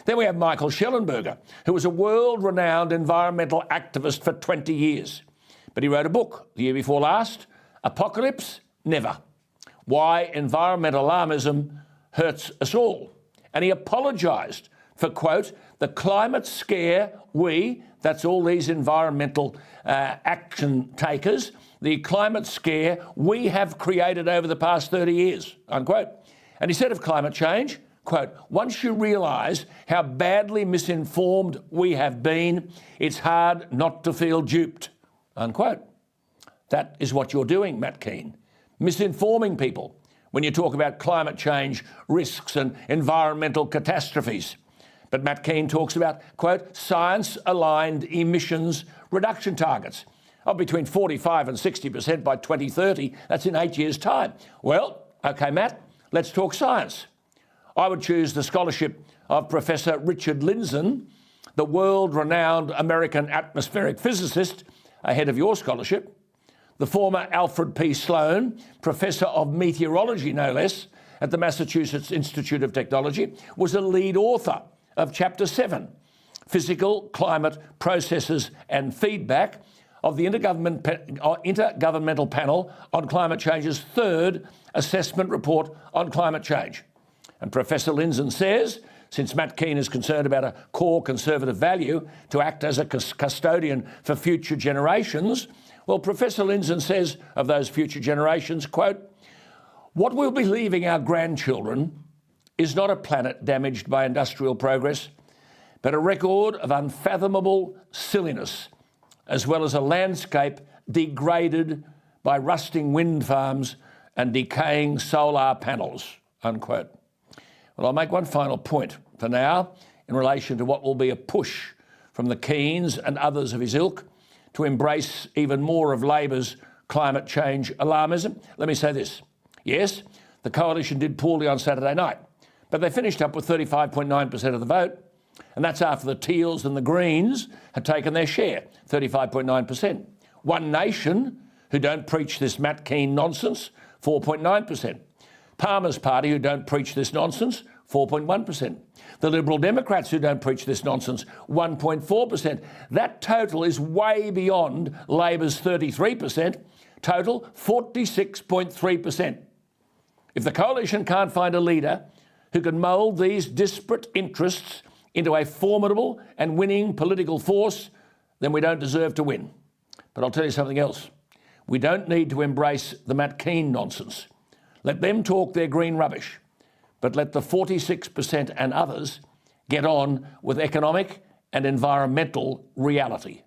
Then we have Michael Schellenberger, who was a world-renowned environmental activist for 20 years. But he wrote a book the year before last, Apocalypse? Never. Why Environmental Alarmism Hurts Us All. And he apologised for, quote, the climate scare that's all these environmental action takers, the climate scare we have created over the past 30 years, unquote. And he said of climate change, quote, once you realise how badly misinformed we have been, it's hard not to feel duped, unquote. That is what you're doing, Matt Kean, misinforming people when you talk about climate change risks and environmental catastrophes. But Matt Kean talks about, quote, science-aligned emissions reduction targets of between 45 and 60% by 2030. That's in 8 years' time. Well, OK, Matt, let's talk science. I would choose the scholarship of Professor Richard Lindzen, the world-renowned American atmospheric physicist, ahead of your scholarship. The former Alfred P. Sloan, Professor of Meteorology, no less, at the Massachusetts Institute of Technology, was a lead author of Chapter 7, Physical Climate Processes and Feedback, of the Intergovernmental Panel on Climate Change's third assessment report on climate change. And Professor Lindzen says, since Matt Kean is concerned about a core conservative value to act as a custodian for future generations, well, Professor Lindzen says of those future generations, quote, what we'll be leaving our grandchildren is not a planet damaged by industrial progress, but a record of unfathomable silliness, as well as a landscape degraded by rusting wind farms and decaying solar panels, unquote. Well, I'll make one final point for now in relation to what will be a push from the Keans and others of his ilk to embrace even more of Labor's climate change alarmism. Let me say this. Yes, the coalition did poorly on Saturday night, but they finished up with 35.9% of the vote, and that's after the Teals and the Greens had taken their share, 35.9%. One Nation, who don't preach this Matt Kean nonsense, 4.9%. Palmer's party, who don't preach this nonsense, 4.1%. The Liberal Democrats, who don't preach this nonsense, 1.4%. That total is way beyond Labor's 33%, total 46.3%. If the coalition can't find a leader who can mould these disparate interests into a formidable and winning political force, then we don't deserve to win. But I'll tell you something else. We don't need to embrace the Matt Kean nonsense. Let them talk their green rubbish, but let the 46% and others get on with economic and environmental reality.